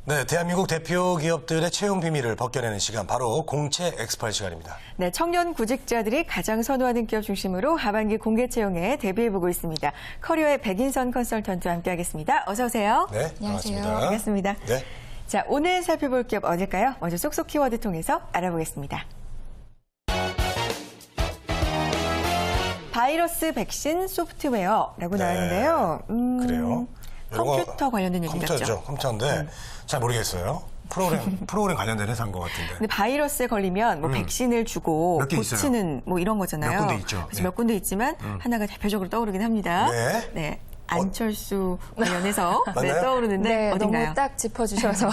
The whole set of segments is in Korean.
네, 대한민국 대표 기업들의 채용 비밀을 벗겨내는 시간, 바로 공채 엑스파일 시간입니다. 네, 청년 구직자들이 가장 선호하는 기업 중심으로 하반기 공개 채용에 대비해보고 있습니다. 커리어의 백인선 컨설턴트와 함께하겠습니다. 어서 오세요. 네, 안녕하세요. 반갑습니다. 반갑습니다. 네. 자, 오늘 살펴볼 기업 어딜까요? 먼저 쏙쏙 키워드 통해서 알아보겠습니다. 바이러스 백신 소프트웨어라고 네, 나왔는데요. 그래요. 컴퓨터 관련된 얘기 같죠? 컴퓨터죠. 컴퓨터인데 잘 모르겠어요. 프로그램 관련된 회사인 것 같은데. 근데 바이러스에 걸리면 뭐 백신을 주고 몇개 고치는 뭐 이런 거잖아요. 몇 군데 있죠. 그래서 네. 몇 군데 있지만 하나가 대표적으로 떠오르긴 합니다. 네. 안철수 관련해서 맞나요? 떠오르는데 네, 어딘가요? 너무 딱 짚어주셔서.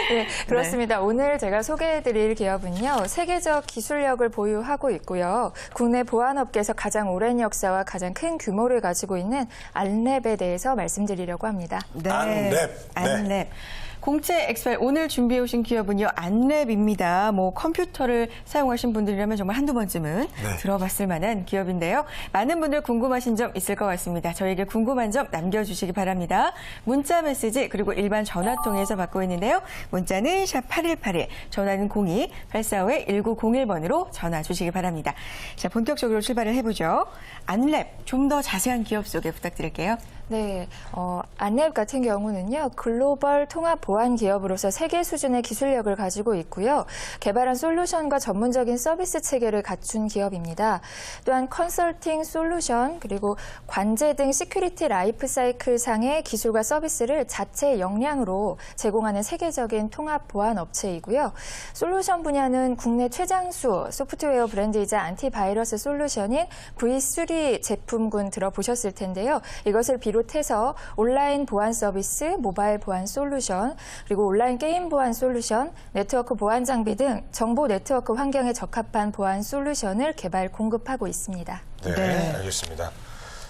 네, 그렇습니다. 오늘 제가 소개해드릴 기업은요, 세계적 기술력을 보유하고 있고요. 국내 보안업계에서 가장 오랜 역사와 가장 큰 규모를 가지고 있는 안랩에 대해서 말씀드리려고 합니다. 네. 안랩. 안랩. 공채 엑스파일 오늘 준비해 오신 기업은요, 안랩입니다. 뭐 컴퓨터를 사용하신 분들이라면 정말 한두 번쯤은 들어봤을 만한 기업인데요. 많은 분들 궁금하신 점 있을 것 같습니다. 저에게 궁금한 점 남겨주시기 바랍니다. 문자 메시지 그리고 일반 전화 통해서 받고 있는데요. 문자는 샵 8181, 전화는 02-845-1901번으로 전화 주시기 바랍니다. 자, 본격적으로 출발을 해보죠. 안랩, 좀 더 자세한 기업 소개 부탁드릴게요. 네, 안랩 같은 경우는요, 글로벌 통합 보안 기업으로서 세계 수준의 기술력을 가지고 있고요. 개발한 솔루션과 전문적인 서비스 체계를 갖춘 기업입니다. 또한 컨설팅 솔루션, 그리고 관제 등 시큐리티 라이프 사이클 상의 기술과 서비스를 자체 역량으로 제공하는 세계적인 통합 보안 업체이고요. 솔루션 분야는 국내 최장수 소프트웨어 브랜드이자 안티바이러스 솔루션인 V3 제품군 들어보셨을 텐데요. 이것을 비롯해서 온라인 보안 서비스, 모바일 보안 솔루션, 그리고 온라인 게임 보안 솔루션, 네트워크 보안 장비 등 정보 네트워크 환경에 적합한 보안 솔루션을 개발 공급하고 있습니다. 네, 알겠습니다.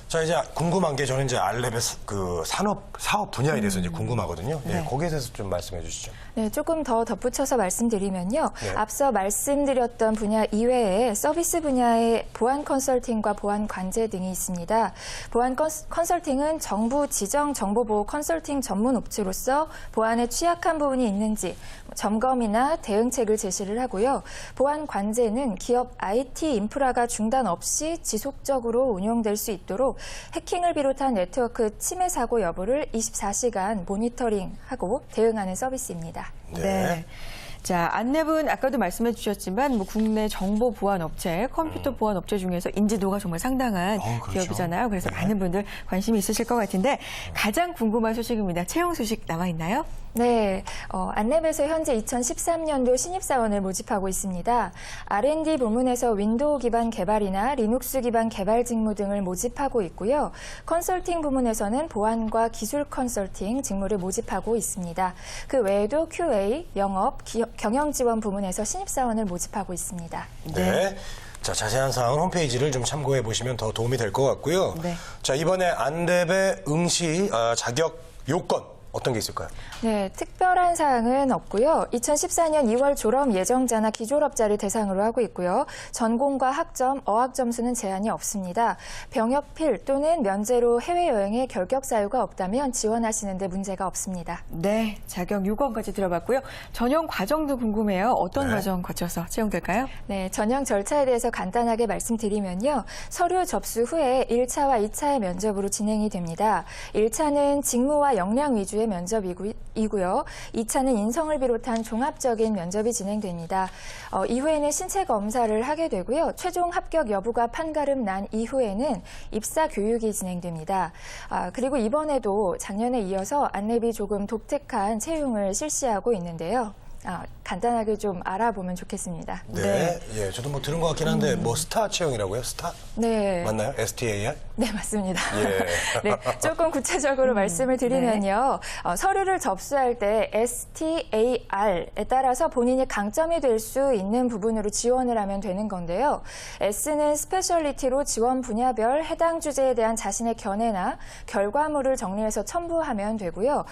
자, 이제 궁금한 게 저는 이제 알랩의 그 사업 분야에 대해서 이제 궁금하거든요. 네, 거기에 대해서 좀 말씀해 주시죠. 네, 조금 더 덧붙여서 말씀드리면요. 네. 앞서 말씀드렸던 분야 이외에 서비스 분야의 보안 컨설팅과 보안 관제 등이 있습니다. 보안 컨설팅은 정부 지정 정보보호 컨설팅 전문 업체로서 보안에 취약한 부분이 있는지 점검이나 대응책을 제시를 하고요. 보안 관제는 기업 IT 인프라가 중단 없이 지속적으로 운용될 수 있도록 해킹을 비롯한 네트워크 침해 사고 여부를 24시간 모니터링하고 대응하는 서비스입니다. 네. 자, 안랩은 아까도 말씀해 주셨지만 뭐 국내 정보 보안 업체, 컴퓨터 보안 업체 중에서 인지도가 정말 상당한 그렇죠. 기업이잖아요. 그래서 많은 분들 관심이 있으실 것 같은데 가장 궁금한 소식입니다. 채용 소식 나와 있나요? 네, 안랩에서 현재 2013년도 신입사원을 모집하고 있습니다. R&D 부문에서 윈도우 기반 개발이나 리눅스 기반 개발 직무 등을 모집하고 있고요. 컨설팅 부문에서는 보안과 기술 컨설팅 직무를 모집하고 있습니다. 그 외에도 QA, 영업, 경영 지원 부문에서 신입사원을 모집하고 있습니다. 네. 자, 자세한 사항은 홈페이지를 좀 참고해 보시면 더 도움이 될 것 같고요. 네. 자, 이번에 안랩의 응시 자격 요건 어떤 게 있을까요? 네, 특별한 사항은 없고요. 2014년 2월 졸업 예정자나 기졸업자를 대상으로 하고 있고요. 전공과 학점, 어학 점수는 제한이 없습니다. 병역필 또는 면제로 해외여행에 결격 사유가 없다면 지원하시는 데 문제가 없습니다. 네, 자격 요건까지 들어봤고요. 전형 과정도 궁금해요. 어떤 과정 거쳐서 채용될까요? 네, 전형 절차에 대해서 간단하게 말씀드리면요. 서류 접수 후에 1차와 2차의 면접으로 진행이 됩니다. 1차는 직무와 역량 위주의 면접이고요. 2차는 인성을 비롯한 종합적인 면접이 진행됩니다. 이후에는 신체 검사를 하게 되고요. 최종 합격 여부가 판가름 난 이후에는 입사 교육이 진행됩니다. 그리고 이번에도 작년에 이어서 안랩이 조금 독특한 채용을 실시하고 있는데요. 간단하게 좀 알아보면 좋겠습니다. 네. 예, 저도 뭐 들은 것 같긴 한데 뭐 스타 채용이라고요? 스타? 네. 맞나요? STAR? 네, 맞습니다. 예. 네, 조금 구체적으로 말씀을 드리면요. 서류를 접수할 때 STAR에 따라서 본인이 강점이 될 수 있는 부분으로 지원을 하면 되는 건데요. S는 스페셜리티로 지원 분야별 해당 주제에 대한 자신의 견해나 결과물을 정리해서 첨부하면 되고요.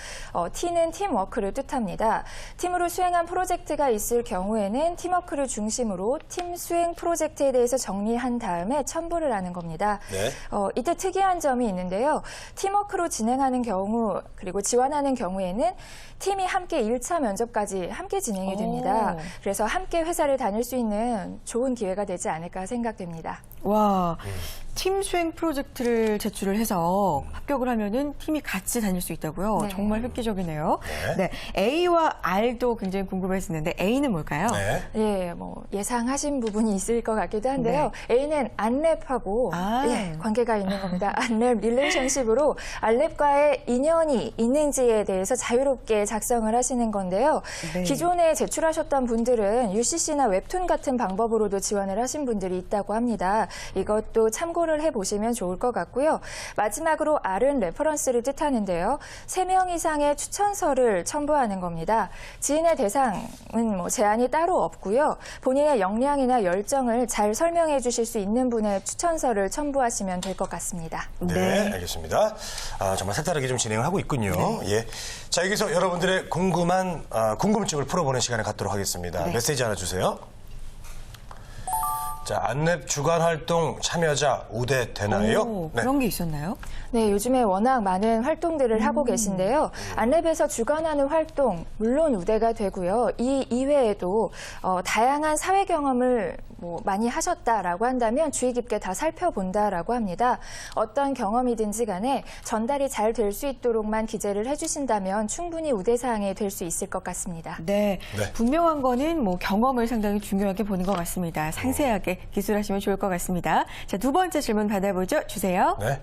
T는 팀워크를 뜻합니다. 팀으로 수행하는 다양한 프로젝트가 있을 경우에는 팀워크를 중심으로 팀 수행 프로젝트에 대해서 정리한 다음에 첨부를 하는 겁니다. 네. 이때 특이한 점이 있는데요. 팀워크로 진행하는 경우 그리고 지원하는 경우에는 팀이 함께 1차 면접까지 함께 진행이 됩니다. 오. 그래서 함께 회사를 다닐 수 있는 좋은 기회가 되지 않을까 생각됩니다. 와, 팀 수행 프로젝트를 제출을 해서 합격을 하면은 팀이 같이 다닐 수 있다고요? 네. 정말 획기적이네요. 네. 네. A와 R도 굉장히 궁금했었는데 A는 뭘까요? 네. 예, 뭐 예상하신 부분이 있을 것 같기도 한데요. A는 안랩하고 관계가 있는 겁니다. 안랩 릴레이션십으로 안랩과의 인연이 있는지에 대해서 자유롭게 작성을 하시는 건데요. 네. 기존에 제출하셨던 분들은 UCC나 웹툰 같은 방법으로도 지원을 하신 분들이 있다고 합니다. 이것도 참고를 해보시면 좋을 것 같고요. 마지막으로 R은 레퍼런스를 뜻하는데요. 3명 이상의 추천서를 첨부하는 겁니다. 지인의 대상은 뭐 제한이 따로 없고요. 본인의 역량이나 열정을 잘 설명해 주실 수 있는 분의 추천서를 첨부하시면 될 것 같습니다. 네, 알겠습니다. 정말 색다르게 좀 진행을 하고 있군요. 네. 예. 자, 여기서 여러분들의 궁금증을 풀어보는 시간을 갖도록 하겠습니다. 네. 메시지 하나 주세요. 자, 안랩 주간 활동 참여자 우대되나요? 오, 그런 게 있었나요? 네, 요즘에 워낙 많은 활동들을 하고 계신데요. 안랩에서 주관하는 활동, 물론 우대가 되고요. 이 이외에도 다양한 사회 경험을 많이 하셨다라고 한다면 주의 깊게 다 살펴본다라고 합니다. 어떤 경험이든지 간에 전달이 잘 될 수 있도록만 기재를 해주신다면 충분히 우대사항이 될 수 있을 것 같습니다. 네. 네. 분명한 거는 경험을 상당히 중요하게 보는 것 같습니다. 상세하게 기술하시면 좋을 것 같습니다. 자, 두 번째 질문 받아보죠. 주세요. 네.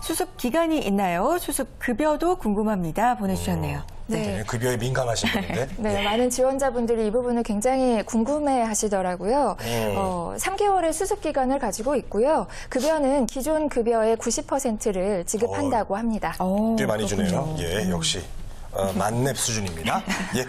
수습 기간이 있나요? 수습 급여도 궁금합니다. 보내주셨네요. 굉장히 급여에 민감하신 분인데. 네, 많은 지원자분들이 이 부분을 굉장히 궁금해 하시더라고요. 3개월의 수습 기간을 가지고 있고요. 급여는 기존 급여의 90%를 지급한다고 합니다. 꽤 많이 주네요. 예, 역시. 만렙 수준입니다. 예.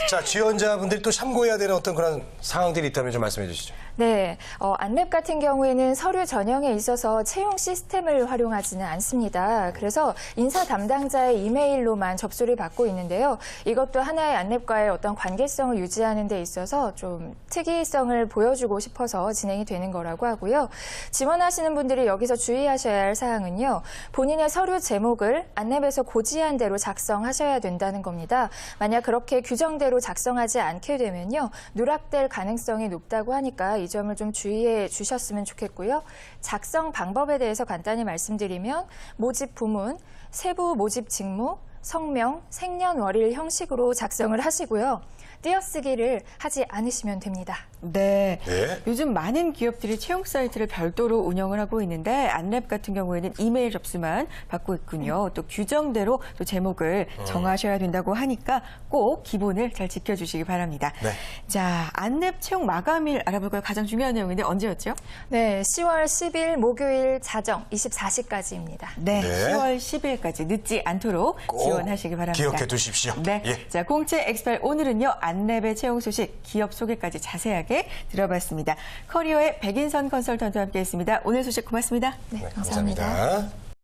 자, 지원자분들이 또 참고해야 되는 어떤 그런 상황들이 있다면 좀 말씀해 주시죠. 네, 안랩 같은 경우에는 서류 전형에 있어서 채용 시스템을 활용하지는 않습니다. 그래서 인사 담당자의 이메일로만 접수를 받고 있는데요. 이것도 하나의 안랩과의 어떤 관계성을 유지하는 데 있어서 좀 특이성을 보여주고 싶어서 진행이 되는 거라고 하고요. 지원하시는 분들이 여기서 주의하셔야 할 사항은요. 본인의 서류 제목을 안랩에서 고지한 대로 작성하셔야 된다는 겁니다. 만약 그렇게 규정대로 작성하지 않게 되면요. 누락될 가능성이 높다고 하니까 이 점을 좀 주의해 주셨으면 좋겠고요. 작성 방법에 대해서 간단히 말씀드리면 모집 부문, 세부 모집 직무, 성명, 생년월일 형식으로 작성을 하시고요. 띄어쓰기를 하지 않으시면 됩니다. 네. 네. 요즘 많은 기업들이 채용 사이트를 별도로 운영을 하고 있는데 안랩 같은 경우에는 이메일 접수만 받고 있군요. 또 규정대로 또 제목을 정하셔야 된다고 하니까 꼭 기본을 잘 지켜주시기 바랍니다. 네. 자, 안랩 채용 마감일 알아볼까요? 가장 중요한 내용인데 언제였죠? 네, 10월 10일 목요일 자정 24시까지입니다. 네, 네. 10월 10일까지 늦지 않도록 꼭 지원하시기 바랍니다. 기억해 두십시오. 네. 예. 자, 공채 엑스팔 오늘은요, 안랩의 채용 소식, 기업 소개까지 자세하게 들어봤습니다. 커리어의 백인선 컨설턴트와 함께 했습니다. 오늘 소식 고맙습니다. 네, 감사합니다.